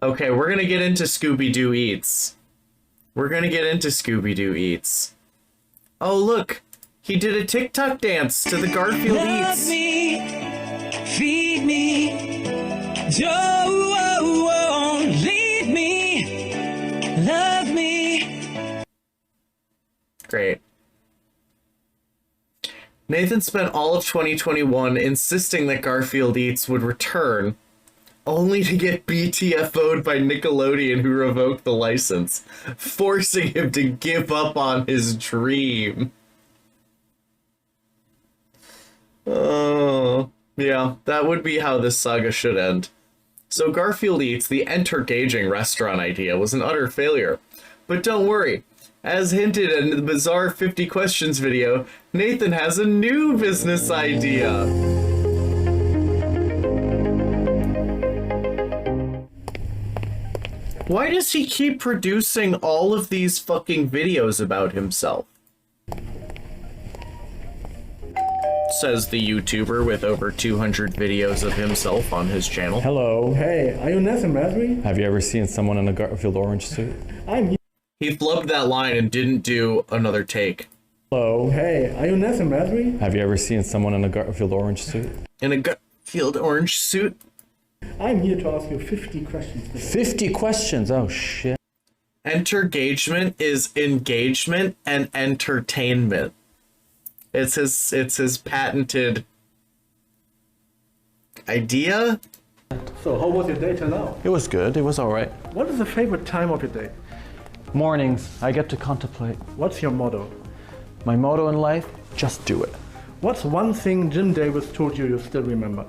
Okay, we're gonna get into Scooby Doo Eats. We're gonna get into Scooby Doo Eats. Oh, look! He did a TikTok dance to the Garfield Eats. Love me, feed me, don't leave me, love me. Great. Nathen spent all of 2021 insisting that Garfield Eats would return, only to get BTFO'd by Nickelodeon, who revoked the license, forcing him to give up on his dream. Oh, yeah, that would be how this saga should end. So Garfield Eats, the entergaging restaurant idea, was an utter failure. But don't worry. As hinted in the bizarre 50 questions video, Nathen has a new business idea. Why does he keep producing all of these fucking videos about himself? Says the YouTuber with over 200 videos of himself on his channel. Hello. Hey, are you Nathen Raspberry? Have you ever seen someone in a Garfield orange suit? I'm He flubbed that line and didn't do another take. Hello. Hey, are you Nathen Raspberry? Have you ever seen someone in a Garfield orange suit? In a Garfield orange suit? I'm here to ask you 50 questions. 50 questions? Oh, shit. Entergagement is engagement and entertainment. It's his patented idea. So, how was your day till now? It was good. It was all right. What is the favorite time of your day? Mornings, I get to contemplate. What's your motto? My motto in life, just do it. What's one thing Jim Davis told you still remember?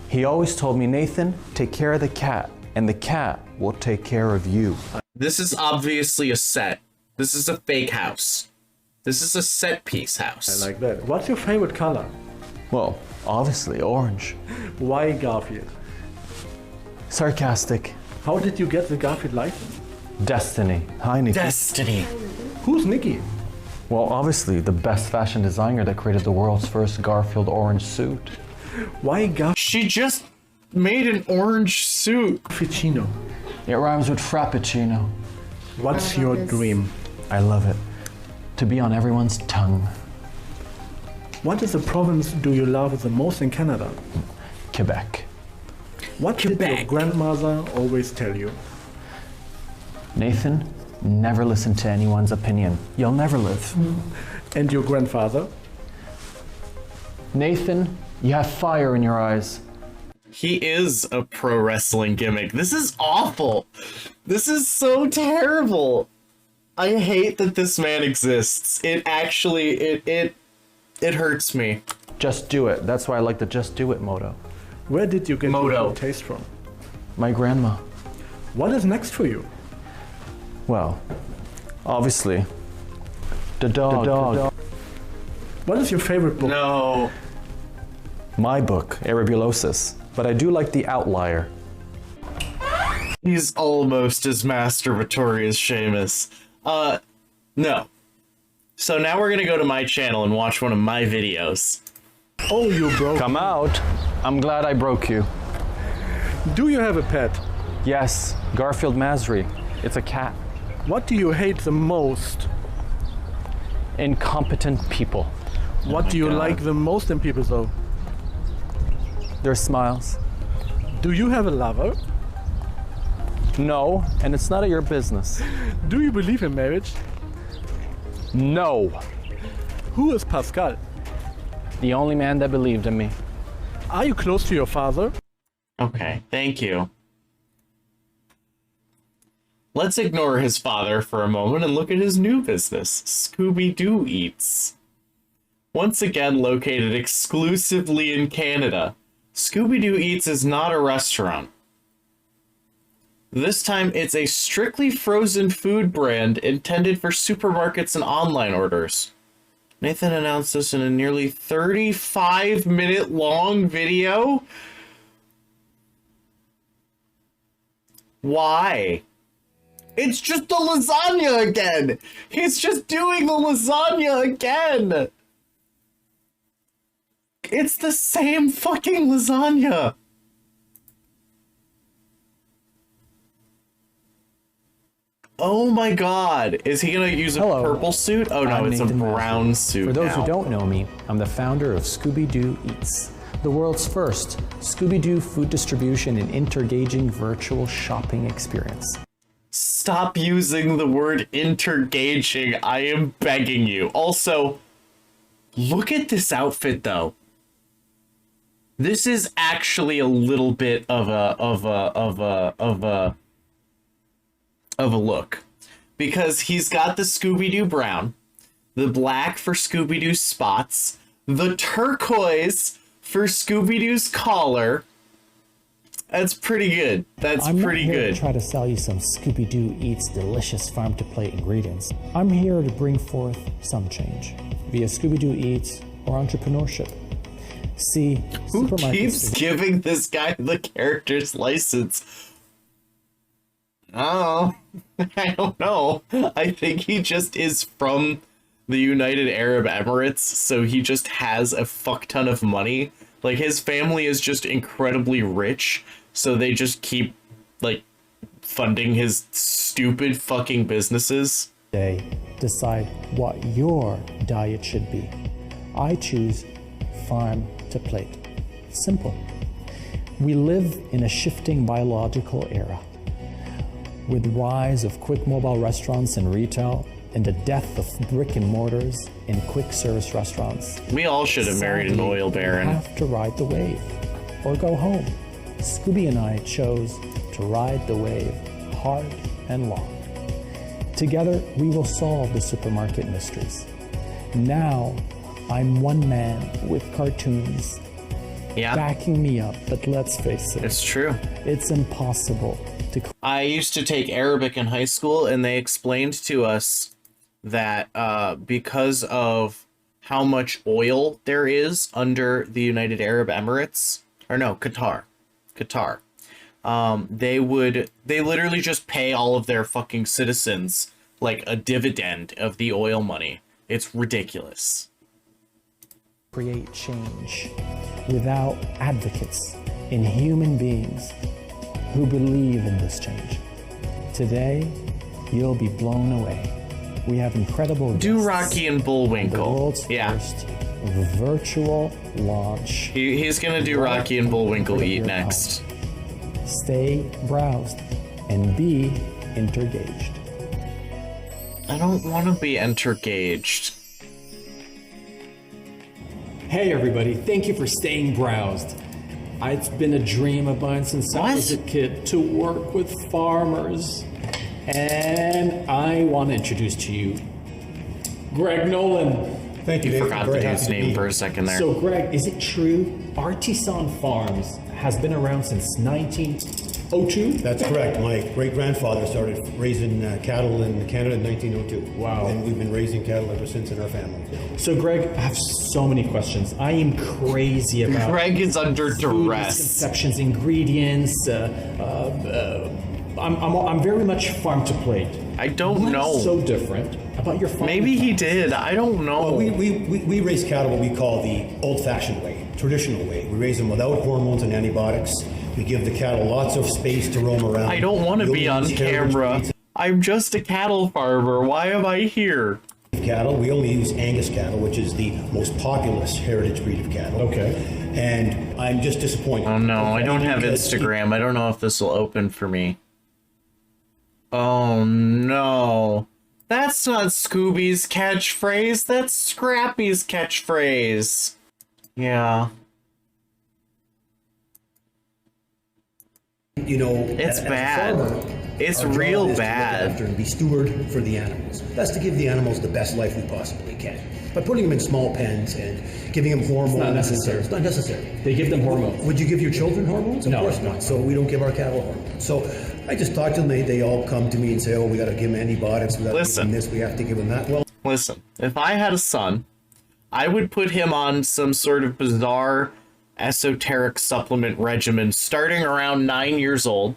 He always told me, Nathen, take care of the cat, and the cat will take care of you. This is obviously a set. This is a fake house. This is a set piece house. I like that. What's your favorite color? Well, obviously orange. Why Garfield? Sarcastic. How did you get the Garfield license? Destiny. Hi, Nathen. Destiny. Who's Nikki? Well, obviously the best fashion designer that created the world's first Garfield orange suit. Why She just made an orange suit. Garfield? It rhymes with frappuccino. What's your dream? I love it. To be on everyone's tongue. What is the province do you love the most in Canada? Quebec. What did your grandmother always tell you? Nathen, never listen to anyone's opinion. You'll never live. And your grandfather? Nathen, you have fire in your eyes. He is a pro wrestling gimmick. This is awful. This is so terrible. I hate that this man exists. It actually, it hurts me. Just do it. That's why I like the just do it motto. Where did you get Moto. your taste from? My grandma. What is next for you? Well, obviously, the dog. What is your favorite book? No. My book, Erebulosis. But I do like The Outlier. He's almost as masturbatory as Seamus. No. So now we're gonna go to my channel and watch one of my videos. Oh, you broke. Come out. I'm glad I broke you. Do you have a pet? Yes, Garfield Masri. It's a cat. What do you hate the most? Incompetent people. What do you God. like the most in people though? Their smiles. Do you have a lover? No, and it's none of your business. Do you believe in marriage? No. Who is Pascal? The only man that believed in me. Are you close to your father? Okay, thank you. Let's ignore his father for a moment and look at his new business, Scooby Doo Eats. Once again located exclusively in Canada, Scooby Doo Eats is not a restaurant. This time, it's a strictly frozen food brand intended for supermarkets and online orders. Nathen announced this in a nearly 35-minute long video. Why? It's just the lasagna again! He's just doing the lasagna again! It's the same fucking lasagna! Oh my god. Is he gonna use a Hello. purple suit? Oh no, I'm it's Nathen a brown Matthew. suit For those now. who don't know me, I'm the founder of Scooby Doo Eats, the world's first Scooby Doo food distribution and intergaging virtual shopping experience. Stop using the word intergaging. I am begging you. Also, look at this outfit though. This is actually a little bit of a look, because he's got the Scooby-Doo brown, the black for Scooby-Doo spots, the turquoise for Scooby-Doo's collar. That's pretty good. That's I'm pretty not here good. to try to sell you some Scooby Doo Eats delicious farm-to-plate ingredients. I'm here to bring forth some change via Scooby Doo Eats or entrepreneurship. See, Who supermarkets keeps giving this guy the character's license? Oh, I don't know. I think he just is from the United Arab Emirates, so he just has a fuck ton of money. Like, his family is just incredibly rich, so they just keep, like, funding his stupid fucking businesses. today decide what your diet should be. I choose farm to plate. Simple. We live in a shifting biological era. With the rise of quick mobile restaurants and retail and the death of brick and mortars in quick service restaurants, We all should have married an sadly, oil baron. we have to ride the wave or go home. Scooby and I chose to ride the wave hard and long. Together, we will solve the supermarket mysteries. Now, I'm one man with cartoons Yeah, backing me up, but let's face it, it's true. it's impossible to I used to take Arabic in high school, and they explained to us that because of how much oil there is under the United Arab Emirates, or no, Qatar, they literally just pay all of their fucking citizens like a dividend of the oil money. It's ridiculous. create change without advocates in human beings who believe in this change. Today, you'll be blown away. We have incredible Do guests. Rocky and The Bullwinkle. world's Yeah, first virtual launch. he's gonna do Rocky and Bullwinkle Eat next. Stay browsed and be intergaged. I don't want to be intergaged. Hey everybody, thank you for staying browsed. It's been a dream of mine since I was a kid to work with farmers. And I want to introduce to you Greg Nolan. Thank you, You Nathan. forgot Very the happy dude's to be name here. for a second there. So Greg, is it true Artisan Farms has been around since 1902? That's correct. My great-grandfather started raising cattle in Canada in 1902. Wow. And we've been raising cattle ever since in our family. So Greg, I have so many questions. I am crazy about Greg is under food duress. misconceptions, ingredients. I'm very much farm to plate. I don't What's know. so different about your farm? Maybe he did. I don't know. Well, we raise cattle what we call the old-fashioned way, traditional way. We raise them without hormones and antibiotics. We give the cattle lots of space to roam around. I don't want to We be only on use heritage camera. breeds I'm just a cattle farmer. Why am I here? of cattle. We only use Angus cattle, which is the most populous heritage breed of cattle. Okay. And I'm just disappointed. Oh no, I don't have Because Instagram. I don't know if this will open for me. Oh no. That's not Scooby's catchphrase. That's Scrappy's catchphrase. Yeah. You know, It's as a bad. farmer, It's our job real is to look bad. after and be steward for the animals. That's to give the animals the best life we possibly can. By putting them in small pens and giving them hormones. not necessary. It's not necessary. They give them hormones. Would you give your children hormones? Of No. course not. So we don't give our cattle hormones. So I just talk to them. They all come to me and say, "Oh, we got to give them antibiotics. We got to give Listen. them this. We have to give them that." Well, Listen, if I had a son, I would put him on some sort of bizarre esoteric supplement regimen starting around 9 years old.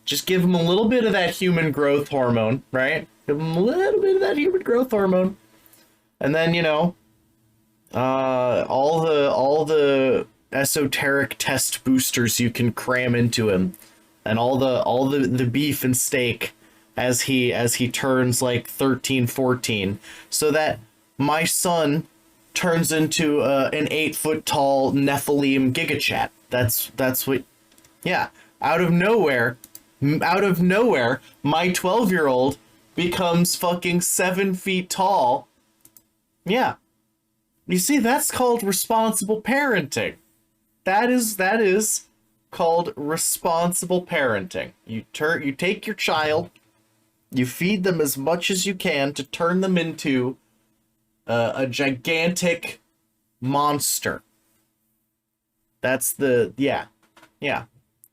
Just give him a little bit of that human growth hormone, right? Give him a little bit of that human growth hormone. And then, you know, all the esoteric test boosters you can cram into him, and all the beef and steak as he turns like 13, 14, so that my son turns into an 8-foot tall Nephilim gigachat. That's what, yeah. Out of nowhere, my 12-year-old becomes fucking 7 feet tall. Yeah. You see, that's called responsible parenting. That is called responsible parenting. You take your child, you feed them as much as you can to turn them into a gigantic monster. That's the, yeah.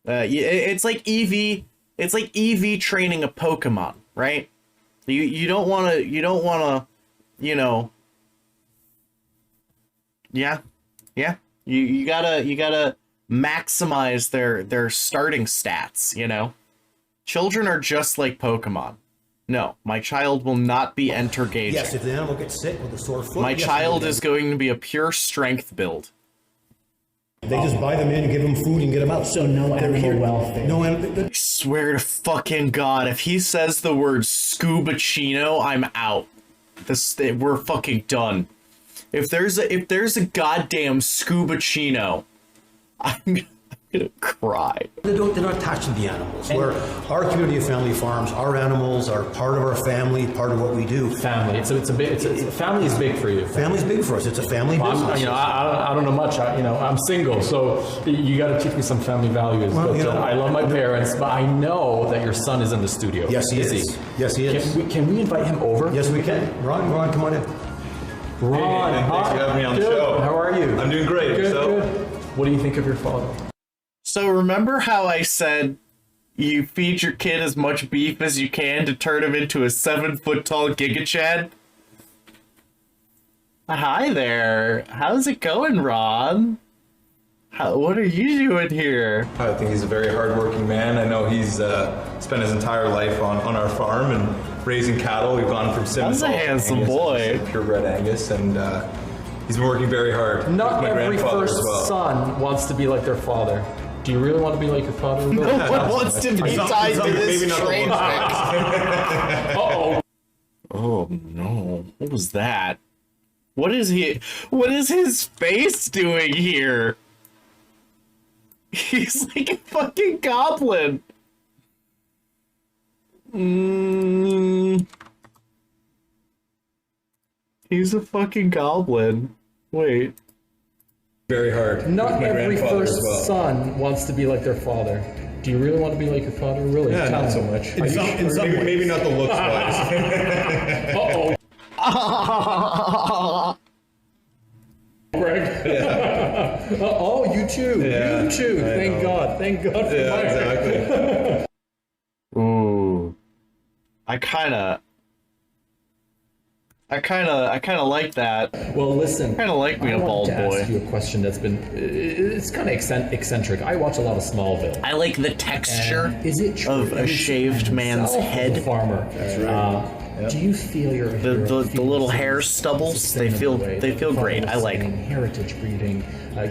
It's like EV. It's like EV training a Pokemon, right? You don't want to. You know. Yeah. You gotta maximize their starting stats. You know, children are just like Pokemon. No, my child will not be entergaging. Yes, if the animal gets sick with a sore foot. My child is going to be a pure strength build. They just buy them in and give them food and get them out. So no animal welfare. No animal. I swear to fucking God, if he says the word Scoobuccino, I'm out. We're fucking done. If there's a goddamn Scoobuccino, I'm gonna cry. They're not attached to the animals. Where our community of family farms, our animals are part of our family, part of what we do. Family. Family is big for you. Family's big for us. It's a family business. I don't know much. I'm single, so you got to teach me some family values. Well, I love my parents, but I know that your son is in the studio. Yes, he is. Yes, he is. Can we invite him over? Yes, we can. Ron, come on in. Ron, hey, thanks for having me on the show. How are you? I'm doing great. Good. What do you think of your father? So remember how I said you feed your kid as much beef as you can to turn him into a 7-foot tall gigachad? Hi there. How's it going, Ron? What are you doing here? I think he's a very hardworking man. I know he's spent his entire life on our farm and raising cattle. We've gone from That's a handsome boy. Purebred Angus, and he's been working very hard. Not My every grandfather first as well. son wants to be like their father. Do you really want to be like your father? No one wants to be tied to this maybe not the train one. track. Uh-oh. Oh no. What was that? What is his face doing here? He's like a fucking goblin. He's a fucking goblin. Wait. Very hard. Not My every grandfather first as well. son wants to be like their father. Do you really want to be like your father? Really? Yeah, Tell not me. so much. In some ways. Maybe not the looks wise. Uh-oh. Greg. Oh, you too. Yeah, you too. I Thank know. God. Thank God for Yeah, mine. exactly. Ooh. I kind of like that. Well, listen. Kinda like being a bald I want to boy. ask you a question that's been, it's kind of eccentric. I watch a lot of Smallville. I like the texture And is it true of that a you shaved man's yourself as a head. farmer? That's right. Do you feel you're a hero? The little hair stubbles, they feel great. I like them. Heritage breeding,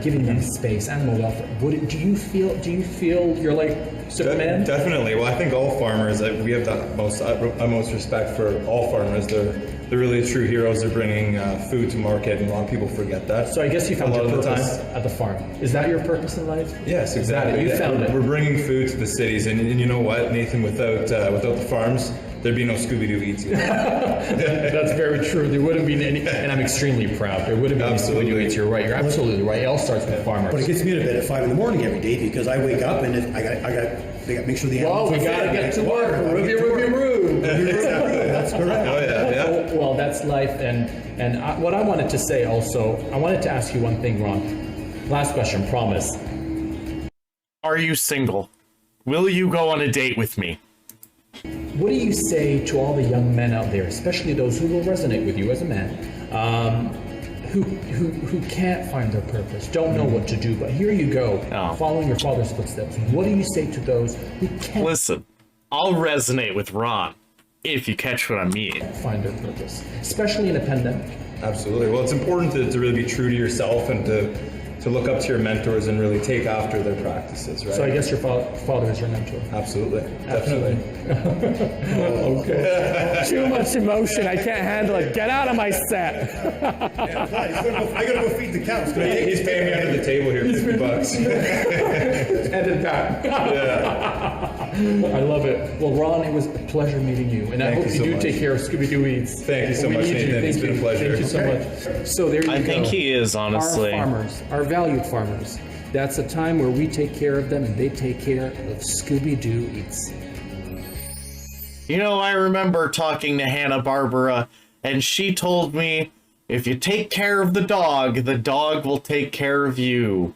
giving them space, animal welfare. Do you feel you're like Superman? Definitely. Well, I think all farmers, we have the utmost respect for all farmers. They're really true heroes. They're bringing food to market, and a lot of people forget that. So I guess you found a lot your of the purpose time. at the farm. Is that your purpose in life? Yes, Is that exactly. it? You found it. We're bringing food to the cities, and you know what, Nathan? Without the farms, there'd be no Scooby Doo Eats. That's very true. There wouldn't be any, and I'm extremely proud. There wouldn't be any Scooby Doo Eats. You're right. You're absolutely right. It all starts with farmers. But it gets me to bed at 5 in the morning every day because I wake up and I got make sure the Well, animals we are gotta fed. get to work. Review. That's correct. Oh yeah. Well, that's life. And what I wanted to say also, I wanted to ask you one thing, Ron. Last question, promise. Are you single? Will you go on a date with me? What do you say to all the young men out there, especially those who will resonate with you as a man, who can't find their purpose, don't know what to do, but here you go, following your father's footsteps. What do you say to those who can't Listen, I'll resonate with Ron, if you catch what I mean. find their purpose, especially in a pandemic? Absolutely. Well, it's important to really be true to yourself and to look up to your mentors and really take after their practices, right? So I guess your father is your mentor. Absolutely. Definitely. Okay. Too much emotion. I can't handle it. Get out of my set. I gotta go feed the cows. He's paying me under the table here, $50. Edit that. I love it. Well, Ron, it was a pleasure meeting you. And I hope you do take care of Scooby Doo Eats. Thank you so much, Nathan. It's been a pleasure. Thank you so much. So there you go. I think he is, honestly. Our farmers, our valued farmers. That's a time where we take care of them and they take care of Scooby Doo Eats. You know, I remember talking to Hanna-Barbera, and she told me, if you take care of the dog will take care of you.